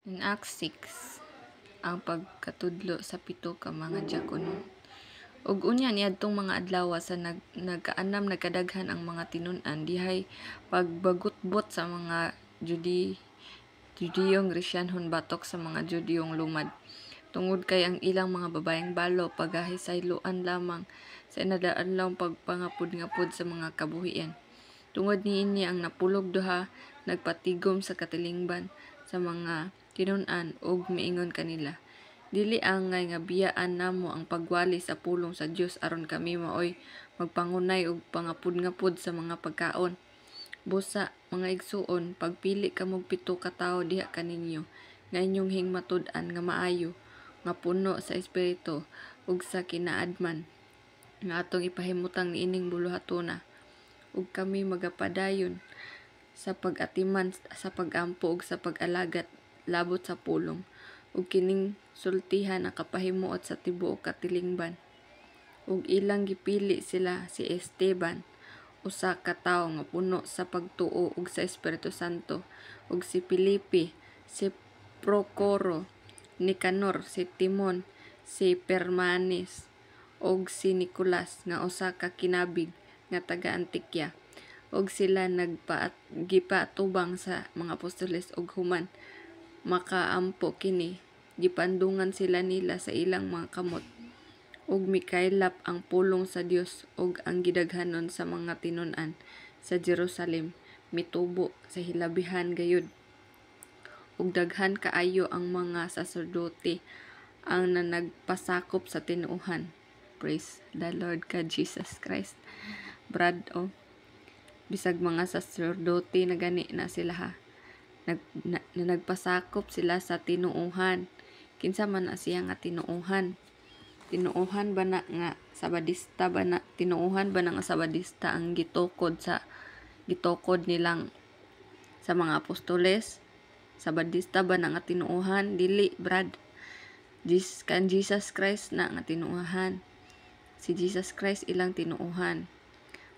In Acts 6, ang pagkatudlo sa pito ka mga diakono. Ug unya niadtong mga adlaw sa nagkaanam nagkadaghan ang mga tinun-an dihay pagbagutbot sa mga Judiyong Grisyanhon batok sa mga Judiyong lumad. Tungod kay ang ilang mga babayeng balo pagahisayloan lamang sa inadaanlawng pagpangapud-ngapud sa mga kabuhian. Tungod niini ang napulog duha nagpatigom sa katilingban sa mga tinun-an ug miingon kanila, dili angay nga biyaan namo ang pagwali sa pulong sa Dios aron kami maoy magpangunay og pangapud-ngapud sa mga pagkaon. Busa, mga igsuon, pagpili kamog pito ka tawo diha kaninyo nga inyong hingmatud-an nga maayo, nga puno sa espiritu ug sa kinaadman nga atong ipahimutang niining buluhatuna. Ug kami magapadayon sa pag-atiman sa pag-ampo ug sa pag-alagat labot sa pulong ug kining sultihan nakapahimuot sa tibuok katilingban. Ug ilang gipili sila si Esteban, usa ka tawo nga puno sa pagtuo ug sa Espiritu Santo, ug si Felipe, si Procoro, Nicanor, si Timon, si Permanes, ug si Nicolas nga usa ka kinabig nga taga Antioquia. Ug sila gipatubang sa mga apostoles ug human makaampo kini gipandungan sila nila sa ilang mga kamot ug mikaylap ang pulong sa Dios ug ang gidaghanon sa mga tinun-an sa Jerusalem mitubo sa hilabihan gayud ug daghan kaayo ang mga saserdote ang nagpasakop sa tinuohan. Praise the Lord God Jesus Christ. Brad, bisag mga saserdote na gani na sila ha. Nagpasakop sila sa tinuohan. Kinsa man na siya nga tinuohan? Tinuohan ba na nga sabadista ba na? Tinuohan ba na nga sabadista ang gitokod nilang sa mga apostoles? Sabadista ba na nga tinuohan? Dili, brad. Jesus Christ na nga tinuohan. Si Jesus Christ ilang tinuohan.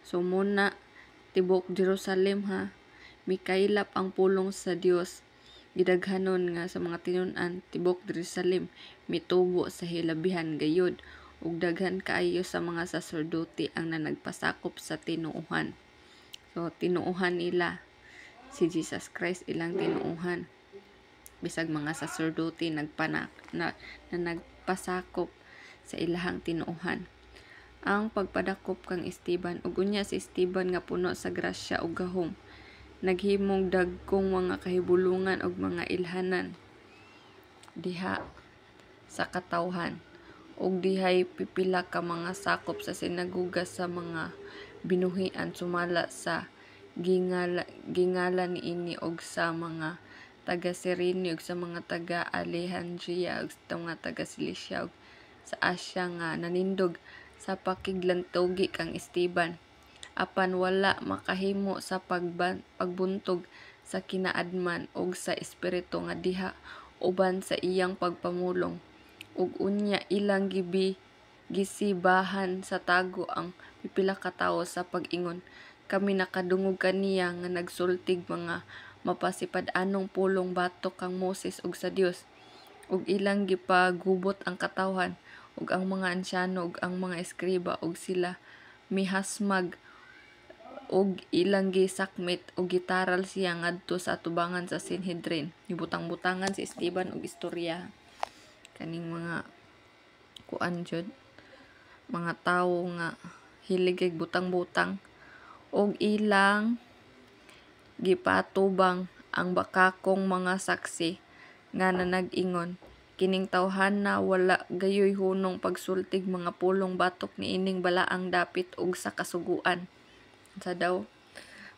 So muna tibok Jerusalem ha, mikaylap ang pulong sa Dios gidaghanon nga sa mga tinun-an tibok Jerusalem mitubo sa hilabihan gayud ug daghan kaayo sa mga saserdote ang nagpasakop sa tinuohan. So tinuohan nila si Jesus Christ ilang tinuohan. Bisag mga saserdote na nagpasakop sa ilahang tinuohan. Ang pagpadakop kang Esteban ug unya si Esteban nga puno sa grasya ug gahom naghimong dagkong mga kahibulungan ug mga ilhanan diha sa katawhan ug dihay pipila ka mga sakop sa sinaguga sa mga binuhian sumala sa gingala niini ug sa mga taga Cyrene ug sa mga taga Alejandria ug sa mga taga Cilicia ug sa Asia nga nanindog sa pakiglantugi kang Esteban apan wala makahimo sa pagbuntog sa kinaadman ug sa espiritu nga diha uban sa iyang pagpamulong ug unya ilang gisibahan sa tago ang pipila ka tawo sa pag-ingon, kami nakadungog kaniya nga nagsultig mga mapasipad-anong pulong batok kang Moses ug sa Dios ug ilang gipagubot ang katawhan ug ang mga ansyano ug ang mga eskriba ug sila mihasmag ug ilang gisakmit ug gitaral siya ngadto sa atubangan sa Sanhedrin. Gibutang-butangan si Esteban og istorya kaning mga kuan jud mga tawo nga hilig kay butang-butang ug ilang gipatubang ang bakakong mga saksi nga nag-ingon kining tawhana wala gayoy hunong pagsultig mga pulong batok niining balaang dapit ug sa kasuguan. Unsa daw?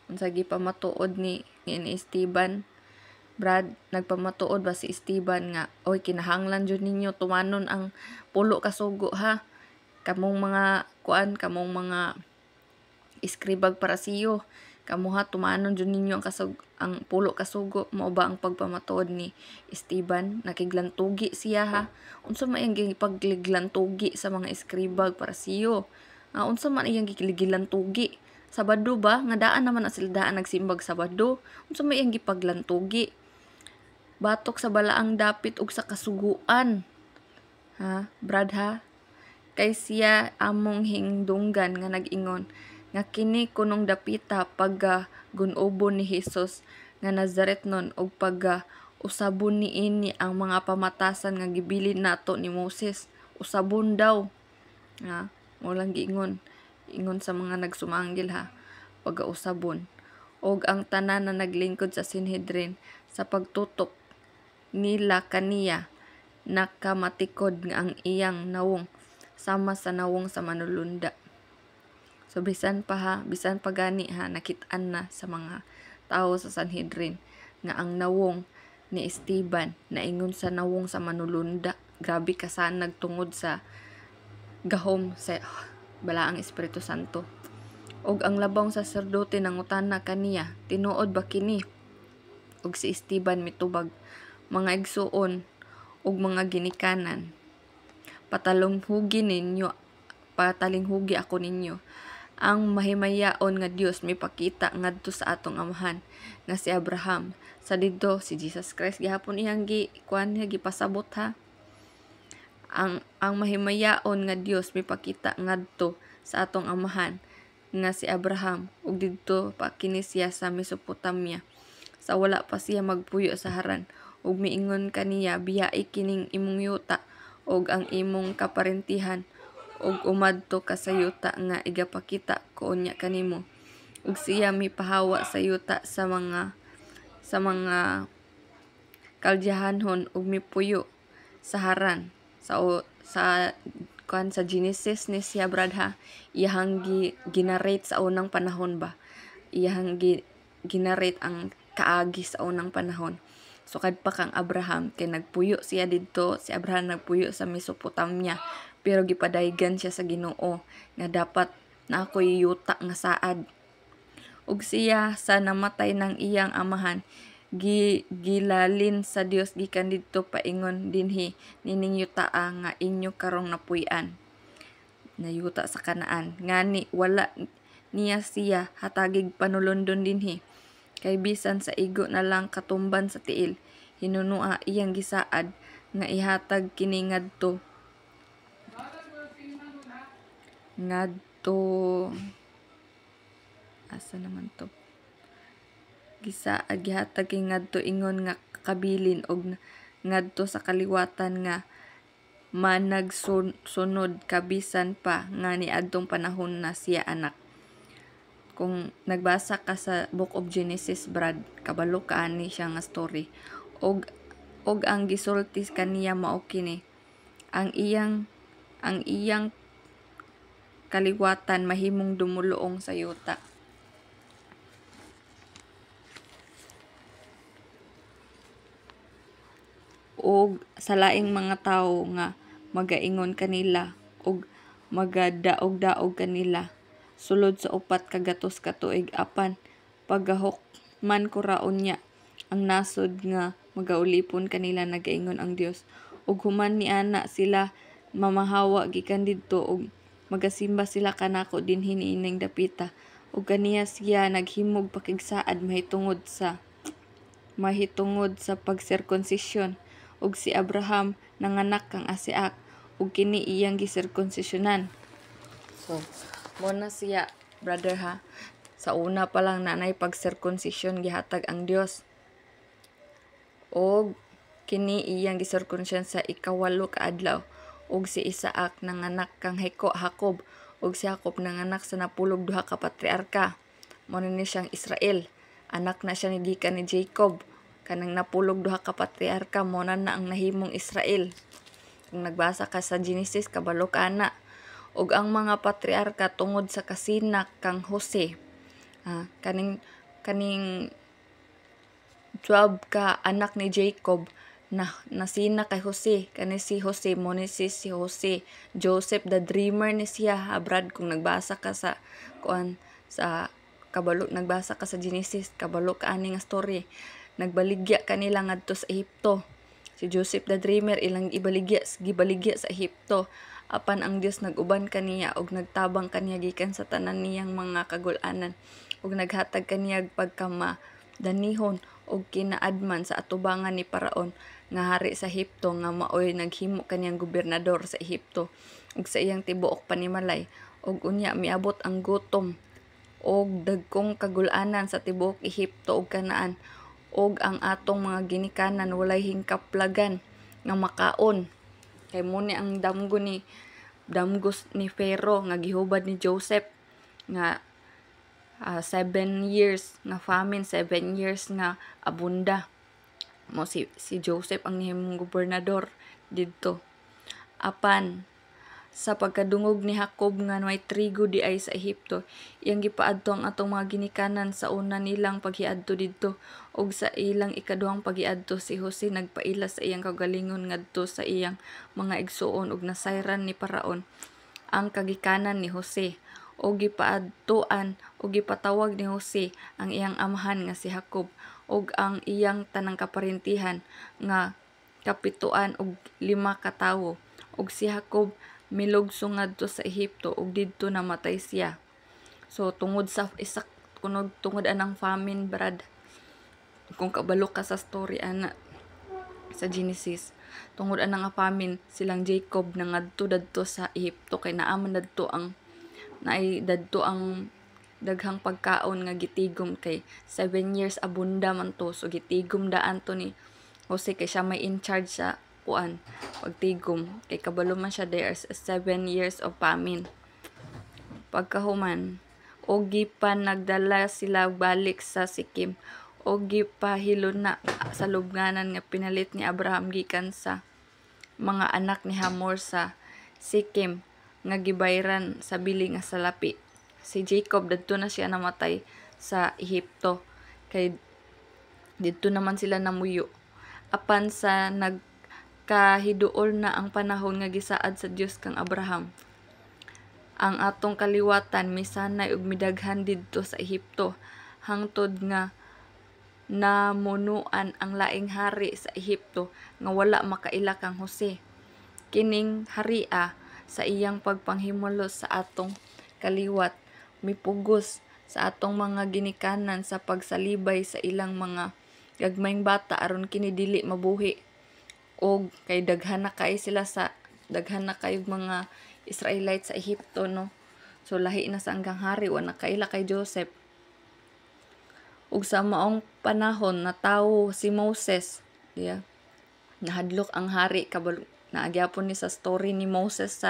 Unsa gipamatuod ni Esteban? Brad, nagpamatuod ba si Esteban nga, oy kinahanglan jud ninyo tumanon ang pulo ka sugo ha. Kamong mga kamong mga iskribag parasiyo. Kamo ha tumanon jud ninyo ang pulo ka sugo. Mao ba ang pagpamatuod ni Esteban? Nakiglantugi siya ha. Unsa man iyang gipagliglantugi sa mga iskribag parasiyo? Unsa man iyang giglantugi? Sabado ba? Nga daan naman na sila daan nagsimbag Sabado. Unsa may iyang gipaglantugi? batok sa balaang dapit ug sa kasuguan. Ha, brad ha? Kay siya among hingdunggan nga nag-ingon nga kini kunong dapita pagga gun-ubon ni Hesus nga Nazaretnon ug pagga usabon niini ang mga pamatasan nga gibilin nato ni Moses. Usabon daw. Ha, mo lang giingon. Ingon sa mga nagsumanggil ha. Pagga usabon. Og ang tanan na naglingkod sa Sanhedrin sa pagtutok nila kaniya nakamatikod nga ang iyang nawong sama sa nawong sa manulunda. So bisan pa gani ha, nakit-an na sa mga tao sa Sanhedrin nga ang nawong ni Esteban naingon sa nawong sa manulunda. Grabe ka saan nagtungod sa gahom sa balaang Espiritu Santo. Og ang labang saserdote nangutana kaniya, tinuod ba kini? Og si Esteban mitubag, mga igsuon ug mga ginikanan, patalinghugi ako ninyo. Ang mahimayaon nga Dios mipakita ngadto sa atong amahan nga si Abraham. Sa didto si Jesus Christ gihapon iyang gipasabot ha. Ang mahimayaon nga Dios mipakita ngadto sa atong amahan nga si Abraham ug didto pa kini siya sa Mesopotamia sa wala pa siya magpuyo sa Haran ug miingon kaniya biyai kining imong yuta ug ang imong kaparentihan ug umadto ka sa yuta nga igapakita ko unya kanimo ug siya mipahawa sa yuta sa mga kaldihanhon ug mipuyo sa Haran sa Genesis ni siya brad ha. Iyahang ginarate sa unang panahon ba, iyahang ginarate ang kaagi sa unang panahon. So kadpa kang Abraham kay nagpuyo siya didto, si Abraham nagpuyo sa Mesopotamia pero gipadaygan siya sa Ginoo nga dapat na ako'y yuta nga saad. Ug siya sa namatay ng iyang amahan gilalin sa Dios gikan didto paingon dinhi nining yuta nga inyo karong napuy-an na yuta sa Kanaan ngani wala niya siya hatagig panulundon dinhi kay bisan sa igo na lang katumban sa tiil hinunua iyang gisaad nga ihatag kini ngadto asa naman to gihatag kay ngadto ingon nga kabilin og ngadto sa kaliwatan nga managsunod kabisan pa nga niadtong panahon na siya anak. Kung nagbasa ka sa Book of Genesis brad, kabalo kaani siya nga story. Og ang gisulti kaniya mao kini. Ang iyang kaliwatan mahimong dumuluong sa yuta. Og sa laing mga tawo nga magaingon kanila og magadaog-daog kanila sulod sa 4 ka gatos ka tuig apan pagahukman ko raon niya ang nasod nga magaulipon kanila nagaingon ang Dios ug human niana sila mamahawa gikan didto og magasimba sila kanako dinhi niining dapita ug kaniya siya naghimog pakigsaad mahitungod sa pagsirkonsisyon ug si Abraham nanganak kang Isaac ug kini iyang gisirkonsisyonan. So mo na siya brother ha, sa una pa lang nanay pagsirkonsisyon gihatag ang Dios ug kini iyang gisirkonsisyon sa ikawalo ka adlaw ug si Isaac nanganak kang Jacob ug si Jacob nanganak sa napulog duha ka patriarka mo ni siyang Israel. Anak na siya ni gikan ni Jacob kanang napulog duha ka patriarka mo na ang nahimong Israel. Kung nagbasa ka sa Genesis kabalo ka na ug ang mga patriarka tungod sa kasinak kang Jose kaning 12 ka anak ni Jacob na nasina kay Jose kani si Jose mo ni si Jose Joseph the dreamer ni siya brad. Kung nagbasa ka sa kabalo nagbasa ka sa Genesis kabalo ka ani nga story, nagbaligya kanila ngadto sa Ehipto. Si Joseph the dreamer ilang gibaligya sa Ehipto apan ang Dios nag-uban kaniya og nagtabang kaniya gikan sa tanan niyang mga kagul-anan ug naghatag kaniya pagkama danihon og kinaadman sa atubangan ni Paraon nga hari sa Ehipto nga maoy naghimo kaniyang gobernador sa Ehipto ug sa iyang tibuok panimalay ug unya miabot ang gutom og dagkong kagul-anan sa tibuok Ehipto ug Kanaan og ang atong mga ginikanan walay hingkaplagan nga makaon kay muni ang damgos ni Pharaoh nga gihubad ni Joseph nga 7 years nga famine, 7 years nga abunda. Mo si Joseph ang nihimong gobernador didto. Apan sa pagkadungog ni Jacob nga may trigo di ay sa Ehipto, iyang gipaadto ang atong mga ginikanan sa una nilang paghiadto didto ug sa ilang ikaduhang paghiadto si Jose nagpaila sa iyang kagalingon ngadto sa iyang mga igsuon ug nasayran ni Paraon ang kagikanan ni Jose o gipaadtoan o gipatawag ni Jose ang iyang amahan nga si Jacob ug ang iyang tanang kaparintihan nga kapituan og 5 ka tawo ug si Jacob milugso ngadto sa Ehipto ug didto namatay siya. So tungod anang famine brad, kung kabalo ka sa story ana sa Genesis, tungod anang famine silang Jacob nangadto dadto sa Ehipto kay naaman dadto ang daghang pagkaon nga gitigom kay 7 years abunda man to, so gitigom daan to ni Jose kay siya may in charge sa pagtigom kay kabalo man siya there's 7 years of famine. Pagkahuman og gipan nagdala sila balik sa Sikim og gipahilon na sa lubnganan nga pinalit ni Abraham gikan sa mga anak ni Hamor sa Sikim nga gibayran sa bili nga salapi. Si Jacob dadto na siya namatay sa Ehipto kay didto naman sila namuyo. Apan sa nagkahiduol na ang panahon nga gisaad sa Dios kang Abraham, ang atong kaliwatan misanay ug midaghan didto sa Ehipto hangtod nga namunuan ang laing hari sa Ehipto nga wala makaila kang Jose. Kining haria sa iyang pagpanghimulos sa atong kaliwat mipugos sa atong mga ginikanan sa pagsalibay sa ilang mga gagmayng bata aron kini dili mabuhi og kay daghan na kay mga Israelites sa Ehipto no. So lahi na sa anggang hari wa nakaila kay Joseph. Ug sa maong panahon natawo si Moses, yeah. Nahadlok ang hari kabalo naagyapon ni sa story ni Moses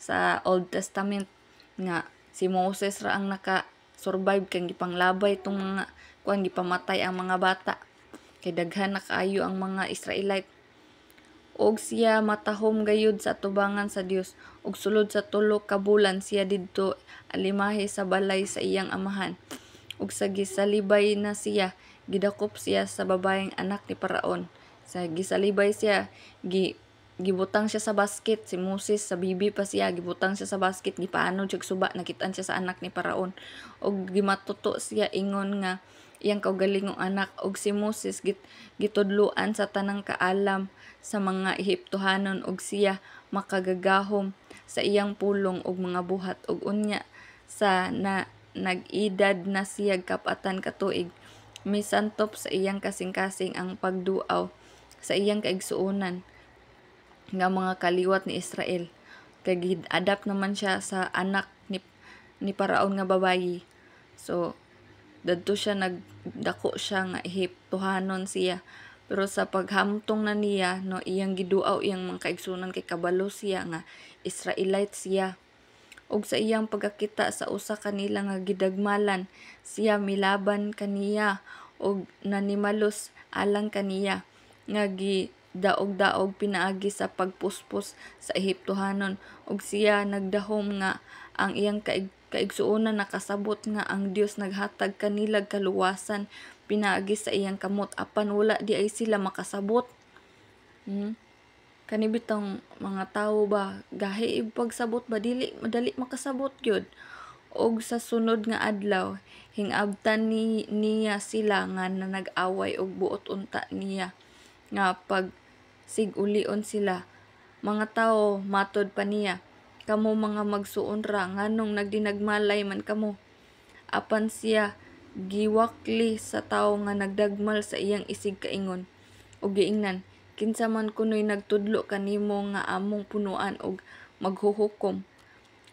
sa Old Testament nga si Moses ra ang naka-survive kay gipanglabay tong mga gipamatay ang mga bata kay daghan na kaayo ang mga Israelite og siya matahom gayud sa atubangan sa Dios ug sulod sa 3 ka bulan siya didto alimahi sa balay sa iyang amahan ug sa gisalibay na siya gidakop siya sa babayeng anak ni Paraon. Sa gisalibay siya gibutang siya sa basket. Si Moses sa bibi pa siya gibutang siya sa basket, gipaano siya suba, nakitaan siya sa anak ni Paraon og gimatuto siya ingon nga iyang kaugalingong anak og si Moses gitudloan sa tanang kaalam sa mga Ehiptohanon og siya makagagahom sa iyang pulong og mga buhat og unya sa nag-edad na siya kapatan ka tuig misantop sa iyang kasing-kasing ang pagduaw sa iyang kaigsuonan nga mga kaliwat ni Israel kay gid-adapt naman siya sa anak ni Paraon nga babayi. So dadto siya nagdako siya nga Ehiptohanon siya, pero sa paghamtong na niya no iyang giduaw iyang mga kaigsuonan kay kabalo siya nga Israelite siya. Og sa iyang pagkakita sa usa kanila nga gidagmalan siya milaban kaniya og nanimalos alang kaniya nga daog-daog pinaagi sa pagpuspos sa Ehiptohanon ug siya nagdahom nga ang iyang kaigsuonan nakasabot nga ang Dios naghatag kanilag kaluwasan pinaagi sa iyang kamot apan wala di ay sila makasabot. Kani bitong mga tawo ba gahi pagsabot ba dili madali makasabot gyud. Og sa sunod nga adlaw hingabtan niya sila nga nag-away og buot unta niya nga pag sig-ulion sila. Mga tawo matod pa niya, kamo mga magsuon ra nganong nagdinagmalay man kamo. Apan siya giwakli sa tawo nga nagdagmal sa iyang isig kaingon, ug giingnan, kinsa man kunoy nagtudlo kanimo nga among punuan og maghuhukom.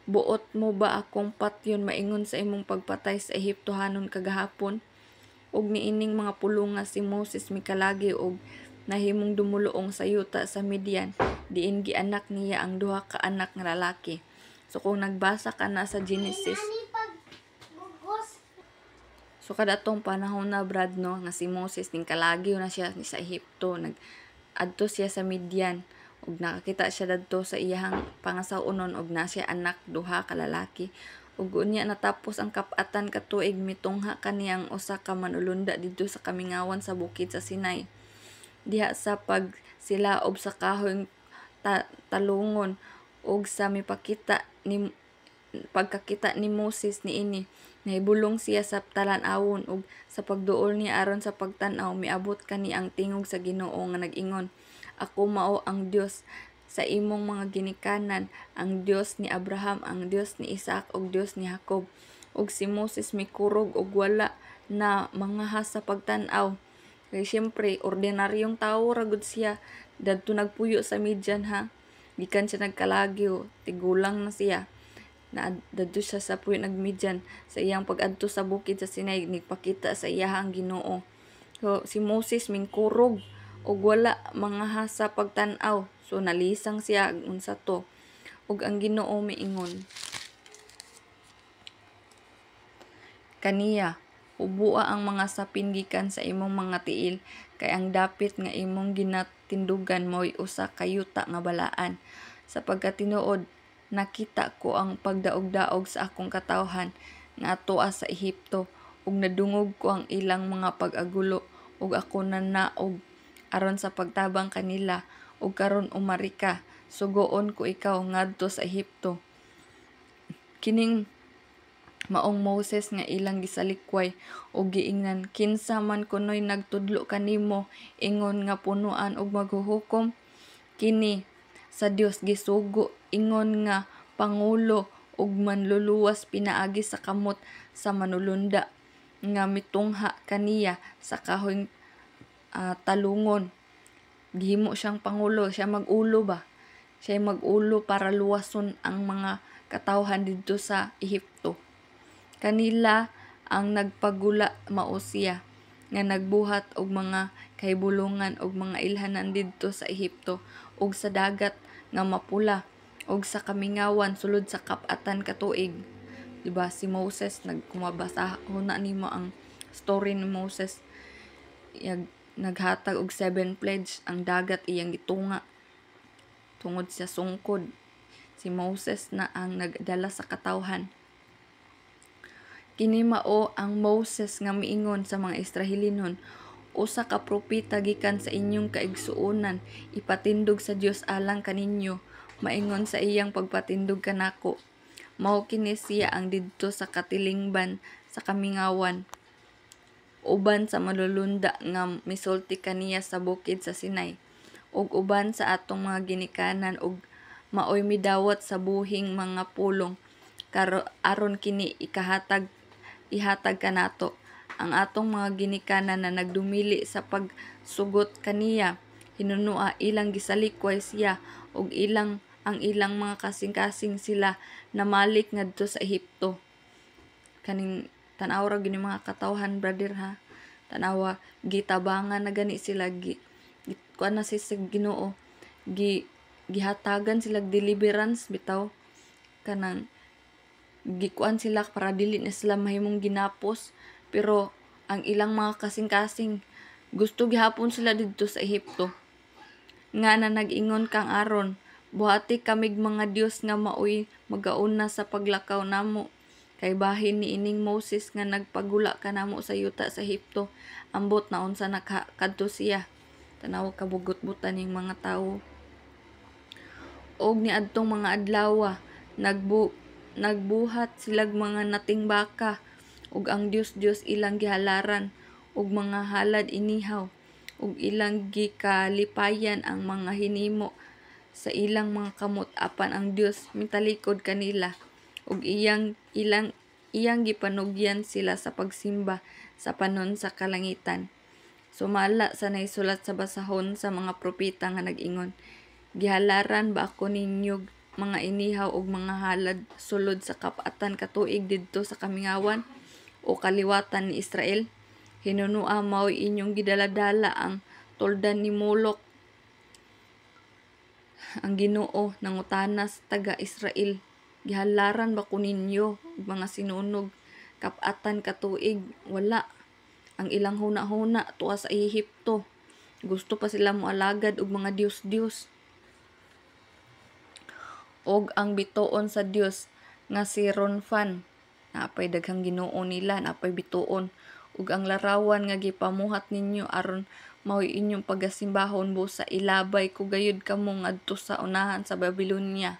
Buot mo ba akong patyon maingon sa imong pagpatay sa Ehiptohanon kagahapon? Ug niining mga pulong nga si Moses mikalagi og nahimong dumuluong sa yuta sa Midian, diin gianak niya ang duha ka anak nga lalaki. So kung nagbasa ka na sa Genesis, so kadatong panahon na brad no nga si Moses ning kalagyo na siya sa Ehipto, adto siya sa Midian ug nakakita siya dadto sa iyang pangasawunon ug na siya anak duha ka lalaki. Ug unya natapos ang kap-atan ka tuig mitungha kaniyang usa ka manulunda didto sa kamingawan sa bukid sa Sinai. Diha sa pagsilaob sa kahoy talungon ug sa pagkakita ni Moses niini, nahibulong siya sa talan-awon ug sa pagduol niya aron sa pagtan-aw miabot kani ang tingog sa Ginoo nga nag-ingon, ako mao ang Dios sa imong mga ginikanan, ang Dios ni Abraham, ang Dios ni Isaac ug Dios ni Jacob. Ug si Moses mikurog ug wala na mangahas sa pagtan-aw. Kay siyempre ordinaryong tawo ra gud siya, dadto nagpuyo sa Midian ha. Gikan siya nagkalagyo, tigulang na siya. Na dadto siya sa puyo nagmidyan sa iyang pag-adto sa bukid sa Sinai, nagpakita sa iyang Ginoo. So si Moses mingkurog ug wala mangahas sa pagtan-aw. So nalisang siya unsa to. Ug ang Ginoo miingon kaniya, ubua ang mga sapin gikan sa imong mga tiil, kay ang dapit nga imong ginatindugan mo'y usa ka yuta nga balaan. Sa pagkatinuod, nakita ko ang pagdaog-daog sa akong katawhan nga atoa sa Ehipto, ug nadungog ko ang ilang mga pag-agulo, ug ako nanaog aron sa pagtabang kanila, ug karon umari ka, sugoon ko ikaw ngadto sa Ehipto. Kining maong Moses nga ilang gisalikway ug giingnan, kinsa man kunoy nagtudlo kanimo ingon nga punuan og maghuhukom, kini sa Dios gisugo ingon nga pangulo ug manluluwas pinaagi sa kamot sa manulunda nga mitungha kaniya sa kahoy talungon. Gihimo siyang pangulo, siya mag-ulo ba? Siya mag-ulo para luwason ang mga katawhan didto sa Ehipto. Kanila ang nagpagula mao siya nga nagbuhat og mga kahibulongan og mga ilhanan didto sa Ehipto ug sa dagat nga mapula ug sa kamingawan sulod sa kap-atan ka tuig. Diba si Moses nagkumabasa na nimo ang story ni Moses, naghatag og 7 pledge, ang dagat iyang gitunga tungod sa sungkod. Si Moses na ang nagdala sa katawhan. Kini mao ang Moses nga miingon sa mga Israelinon, usa ka propeta gikan sa inyong kaigsuonan, ipatindog sa Dios alang kaninyo, maingon sa iyang pagpatindog kanako. Mao kini siya ang didto sa katilingban sa kamingawan, uban sa malulunda nga misulti kaniya sa bukid sa Sinai, ug uban sa atong mga ginikanan ug maoy midawat sa buhing mga pulong aron kini ihatag kanato. Ang atong mga ginikanan na nagdumili sa pagsugot kaniya, hinunua ilang gisalikway siya ug ang ilang mga kasing-kasing sila namalik ngadto sa Ehipto. Kaning tan-aw ra gini mga katawhan brother ha. Tanawa gitabangan na gani sila kuan na si Ginoo. Gihatagan sila deliverance bitaw, kanang gikuan sila para dili na sila mahimong ginapos, pero ang ilang mga kasing-kasing gusto gihapon sila didto sa Ehipto. Nga na nag-ingon kang Aron, buhati kamig mga Dios nga maoy magauna sa paglakaw namo, kay bahin ni ining Moses nga nagpagula kanamo sa yuta sa Ehipto, ambot na unsa nakadto siya. Tanaw kabugot-butan ning mga tawo. Og niadtong mga adlaw nagbuhat silag mga nating baka, ug ang Dios ilang gihalaran ug mga halad inihaw, ug ilang gikalipayan ang mga hinimo sa ilang mga kamot, apan ang Dios mitalikod kanila ug ilang iyang gipanugyan sila sa pagsimba sa panon sa kalangitan. Sumala sa naisulat sa basahon sa mga propeta nga nag-ingon, gihalaran ba ako ninyo mga inihaw ug mga halad sulod sa kapatan katuig didto sa kamingawan o kaliwatan ni Israel? Hinunua mao'y inyong gidaladala ang toldan ni Molok, ang Ginoo nangutana sa taga-Israel. Gihalaran ba ko ninyo ug mga sinunog kapatan katuig? Wala. Ang ilang huna-huna tuwa sa Ehipto. Gusto pa sila moalagad og mga Dios-Dios. Og ang bituon sa Dios nga si Ronfan, napay daghang Ginoo nila, napay bituon. Ug ang larawan nga gipamuhat ninyo aron mao'y inyong pagasimbahon busa ilabay ko gayud kamo ngadto sa unahan sa Babylonia.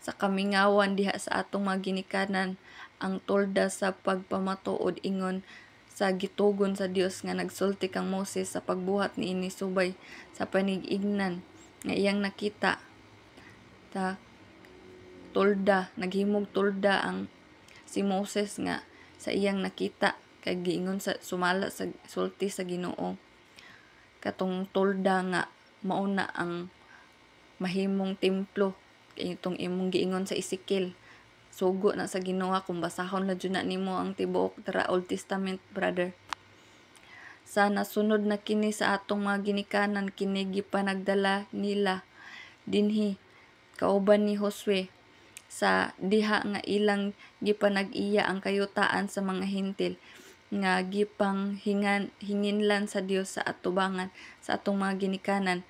Sa kamingawan diha sa atong mga ginikanan ang tolda sa pagpamatuod ingon sa gitugon sa Dios nga nagsulti kang Moses sa pagbuhat niini subay sa panig-ignan nga iyang nakita. Ta tolda, naghimog tolda ang si Moses nga sa iyang nakita kay giingon sa sumala sa sulti sa Ginoo. Katong tolda nga mauna ang mahimong templo kay itong imong giingon sa Ezekiel. Sugo na sa Ginoo kung basahon na jud na nimo ang tibuok dara Old Testament, brother. Sa nasunod na kini sa atong mga ginikanan kini gipanagdala nila dinhi kauban ni Josue sa diha nga ilang gipanag-iya ang kayutaan sa mga hintil nga hinginlan sa Dios sa atubangan sa atong mga ginikanan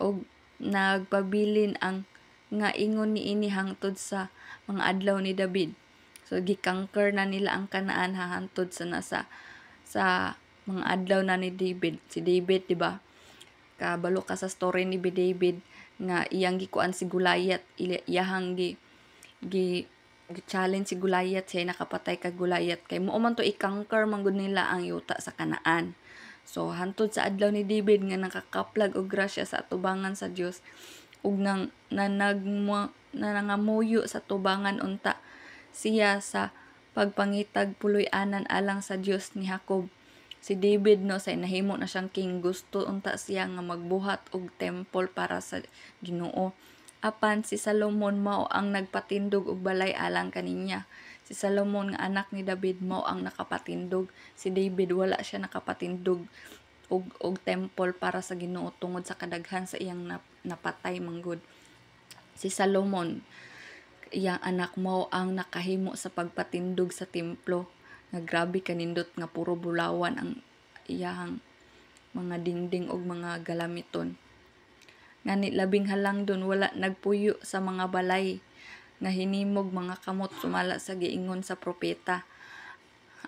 og nagpabilin ang nga ingon niini hangtod sa mga adlaw ni David. So gikangker na nila ang Kanaan hangtod sa sa mga adlaw na ni David. Si David, di ba? Kabalo ka sa story ni David nga iyang gikuan si Goliath, iyahang challenge si Goliath, siya nakapatay kay Goliath kay mo man to i-conquer man gud nila ang yuta sa Kanaan. So hantod sa adlaw ni David nga nakakaplag og grasya sa atubangan sa Dios ug nangamuyo sa tubangan unta siya sa pagpangitag puloy-anan alang sa Dios ni Jacob. Si David no say nahimo na siyang king, gusto unta siya nga magbuhat og temple para sa Ginoo. Apan si Solomon mao ang nagpatindog og balay alang kaninya. Si Solomon nga anak ni David mao ang nakapatindog. Si David wala siya nakapatindog og temple para sa Ginoo tungod sa kadaghan sa iyang napatay manggod. Si Solomon iyang anak mao ang nakahimo sa pagpatindog sa templo. Nga grabe kanindot nga puro bulawan ang iyang mga dingding og mga galamiton. Ngani labing halangdon wala nagpuyo sa mga balay nga hinimog mga kamot sumala sa giingon sa propeta.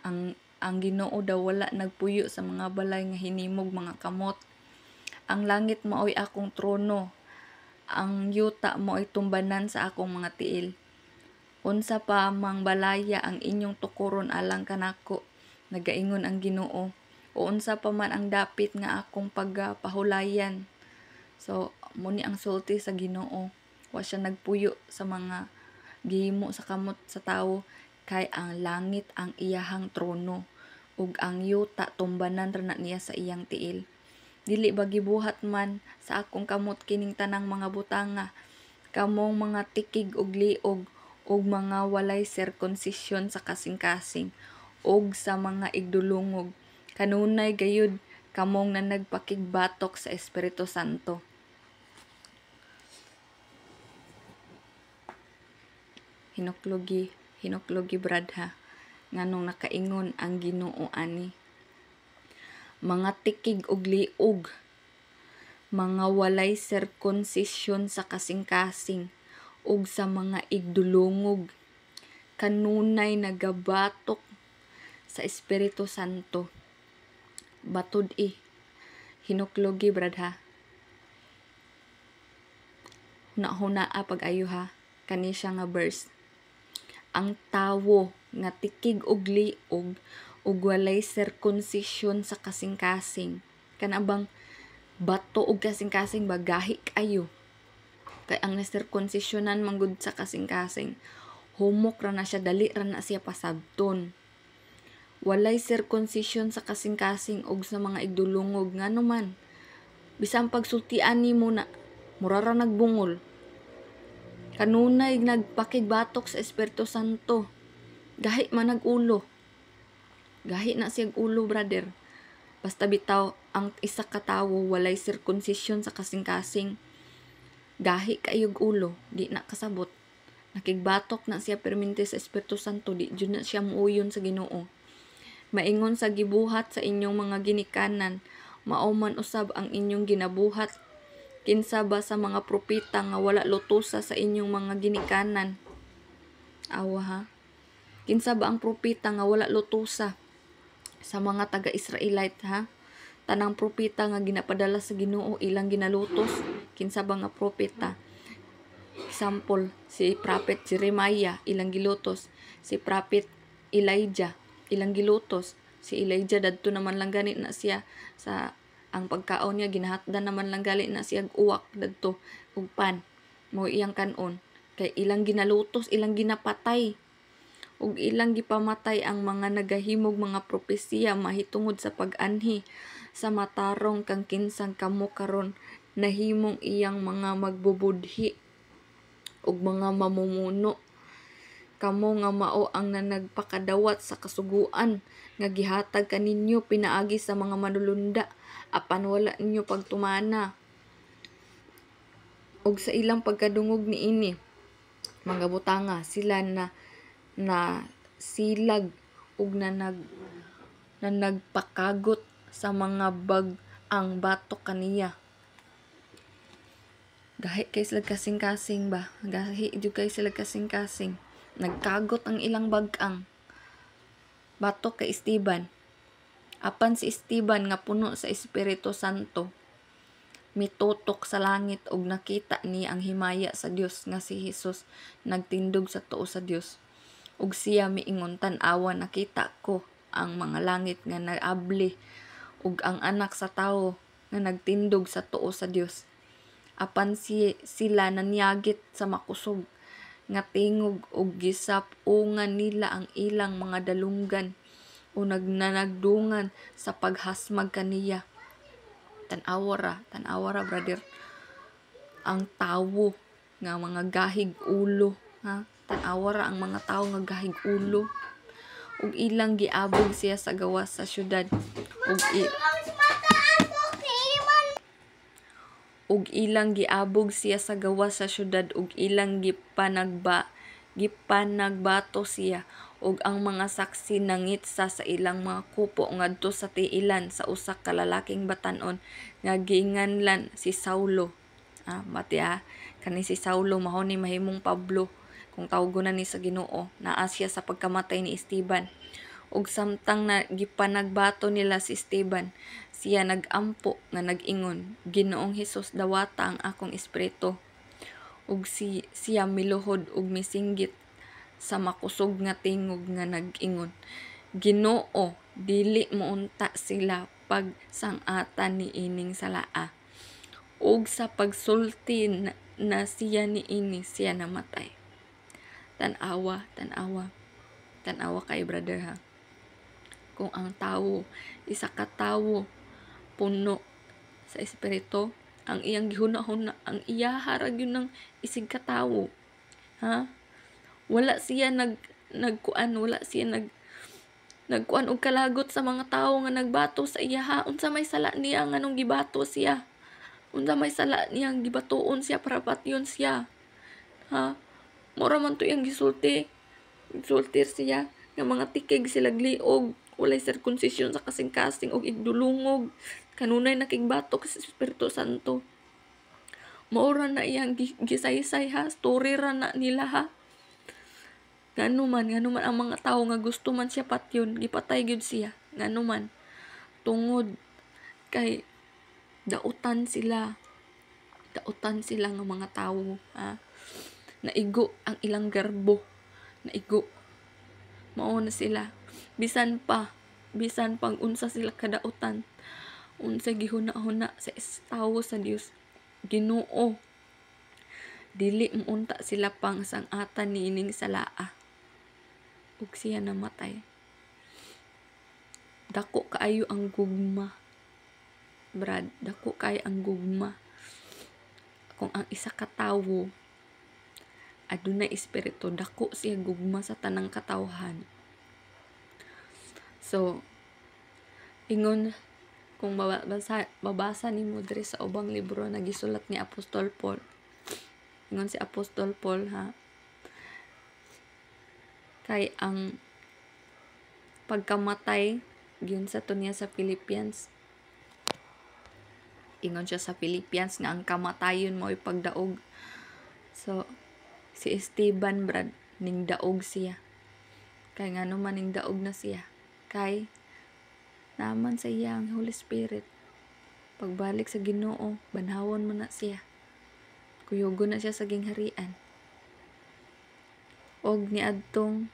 Ang Ginoo daw wala nagpuyo sa mga balay nga hinimog mga kamot. Ang langit mao'y akong trono, ang yuta mao'y tumbanan sa akong mga tiil. Unsa pa mang balaya ang inyong tukuron alang kanako, nagaingon ang Ginoo. O unsa pa man ang dapit nga akong pagpahulayan. So muni ang sulti sa Ginoo. Wa siya nagpuyo sa mga gihimo sa kamot sa tawo kay ang langit ang iyahang trono ug ang yuta tumbanan ra na niya sa iyang tiil. Dili ba gibuhat man sa akong kamot kining tanang mga butanga, kamong mga tikig ug liog ug mga walay circumcision sa kasing-kasing ug sa mga igdulungog. Kanunay gayud kamong na nagpakigbatok sa Espiritu Santo. Hinuklogi brad ha, nganong nakaingon ang Ginoo ani. Mga tikig ug liog, mga walay circumcision sa kasing-kasing ug sa mga igdulungog, kanunay nagabatok sa Espiritu Santo. Batud hinuklogi brad ha. Huna-hunaa pag-ayo ha, kani siya nga verse. Ang tawo nga tikig og liog ug walay circumcision sa kasing-kasing, kanabang bato og kasing-kasing bagahi kayo kay ang na-circumcisionan manggud sa kasing-kasing humok ra na siya, dali ra na siya pasabton. Walay circumcision sa kasing-kasing og sa mga igdulungog ngano man. Bisan pagsultian nimo na mura ra nagbungol. Kanunay nagpakigbatok sa Espiritu Santo. Gahi man nagulo. Gahi na siya ulo, brother. Basta bitaw ang isa ka tawo walay circumcision sa kasing-kasing. Gahi kayog ulo, di na kasabot. Nakigbatok na siya permente sa Espiritu Santo, di jud na siya muuyon sa Ginoo. Maingon sa gibuhat sa inyong mga ginikanan, mao man usab ang inyong ginabuhat. Kinsa ba sa mga propeta nga wala lutusa sa inyong mga ginikanan? Awa ha? Kinsa ba ang propeta nga wala lutusa sa mga taga-Israelite ha? Tanang propeta nga ginapadala sa Ginoo ilang ginalutos. Kinsa ba nga propeta? Example, si Prophet Jeremiah ilang gilutos, si Prophet Elijah ilang gilutos. Si Elijah dadto naman lang gani na siya sa ang pagkaon niya ginahatdan naman lang gali na siya uwak dadto ug pan. Mo iyang kanon kay ilang ginalutos, ilang ginapatay ug ilang gipamatay ang mga nagahimog mga propesiya mahitungod sa pag-anhi sa matarong kang kinsang kamo karon nahimong iyang mga magbubudhi ug mga mamumuno. Kamo nga mao ang nagpakadawat sa kasuguan nga gihatag kaninyo pinaagi sa mga manulunda apan wala ninyo pagtumana. Og sa ilang pagkadungog niini mga butanga sila na silag ug na nagpakagot sa mga bag-ang batok kaniya. Gahi kay sila kasing-kasing ba? Gahi jud kay sila kasing-kasing. Nagkagot ang ilang bag-ang batok kay Esteban. Apan si Esteban nga puno sa Espiritu Santo, mitutok sa langit ug nakita niya ang himaya sa Dios nga si Jesus nagtindog sa tuo sa Dios. Ug siya miingon, tan-awa nakita ko ang mga langit nga naabli ug ang anak sa tawo nga nagtindog sa tuo sa Dios. Apan sila nanyagit sa makusog nga tingog ug gisap-ungan nila ang ilang mga dalunggan o nagnanagdungan sa paghasmag kaniya. Tan-awa ra brother. Ang tawo nga mga gahig ulo, ha? Tan-awa ra ang mga tawo nga gahig ulo. Ug ilang giabog siya sa gawas sa syudad. Ug ilang giabog siya sa gawas sa syudad ug ilang gipanagbato siya ug ang mga saksi nangitsa sa ilang mga kupo ngadto sa tiilan sa usa ka lalaking batan-on nga ginganlan si Saulo. Kani si Saulo mao ni mahimong Pablo kung tawgon na ni sa Ginoo. Naa siya sa pagkamatay ni Esteban. Ug samtang na gipanagbato nila si Esteban, siya nagampo nga nag-ingon, Ginoong Hesus, dawata ang akong espiritu. Ug siya miluhod ug misinggit sa makusog nga tingog nga nag-ingon, Ginoo, dili mo unta sila pagsangatan ni ining salaa. Ug sa pagsulti na siya ni ini siya namatay. Tan-awa kay brother ha. Kung ang tawo, isa ka tawo puno sa espiritu, ang iyang gihuna-huna, ang iyaharag yun ng isig ka tawo. Ha? Wala siya nagkuan og kalagot sa mga tawo nga nagbato sa iya ha. Unsa may sala niya nganong gibato siya? Unsa may sala niya gibatuon siya para patyon siya? Ha? Mura man to yang gisulti siya nga mga tikig sila gliog, walay circumcision sa kasing-kasing og igdulungog, kanunay nakigbatok sa Espiritu Santo. Maura na iyang gisaysay ha, story ra na nila ha. Ngano man ang mga tawo nga gusto man siya patyon, gipatay gyud siya. Ngano man tungod kay dautan sila nga mga tawo ha. Naigo ang ilang garbo, naigo. Mao na sila. Bisan pang unsa sila kadautan, unsa gihuna-huna sa tawo sa Dios. Ginoo dili munta sila pang sangatan niining salaa ug siya namatay. Dako kaayo ang gugma, brad, dako kaayo ang gugma kung ang isa ka tawo adunay espiritu, dako siya gugma sa tanang katawhan. So ingon, kung babasa nimo diri sa ubang libro na gisulat ni Apostol Paul, ingon si Apostol Paul ha, kay ang pagkamatay gyud sa tunya sa Philippians, ingon siya sa Philippians nga ang kamatayon mo'y pagdaog. So si Esteban, brad, ning daog siya. Kay ngano man ning daog na siya, kay naman sa iya ang Holy Spirit. Pagbalik sa Ginoo, banhawon mo na siya, kuyogon na siya sa gingharian. Og niadtong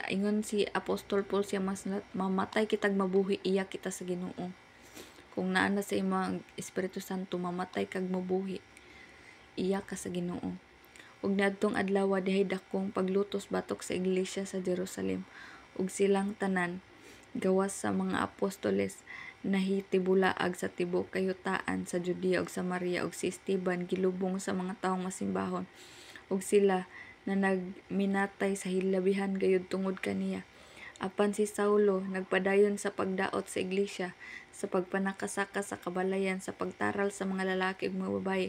ingon si Apostol Paul siya maslat, mamatay kitag mabuhi, iya kita sa Ginoo. Kung naa na sa imong Espiritu Santo, mamatay kag mabuhi, iya ka sa Ginoo. Ug niadtong adlaw dihay dakong paglutos batok sa iglesia sa Jerusalem, ug silang tanan gawas sa mga apostoles nahitibulaag sa tibok kayutaan sa Judea ug Samaria, ug si Esteban gilubong sa mga taong masimbahon, ug sila na nagminatay sa hilabihan gayud tungod kaniya. Apan si Saulo nagpadayon sa pagdaot sa iglesia, sa pagpanakasaka sa kabalayan, sa pagtaral sa mga lalaki ug mga babaye,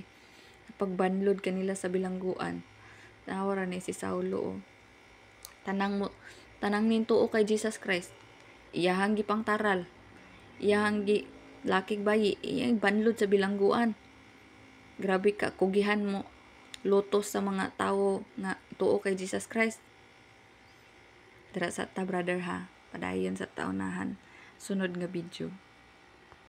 pagbanlod kanila sa bilangguan. Nawara ni si Saulo, tanang ning tuo kay Jesus Christ, iyahang gipang taral, iyahang gi lakig bayi, iyang banlod sa bilangguan. Grabe ka, kugihan mo lutos sa mga tawo nga tuo kay Jesus Christ. Dira sa ta, brother ha, padayon sa taunahan sunod nga video.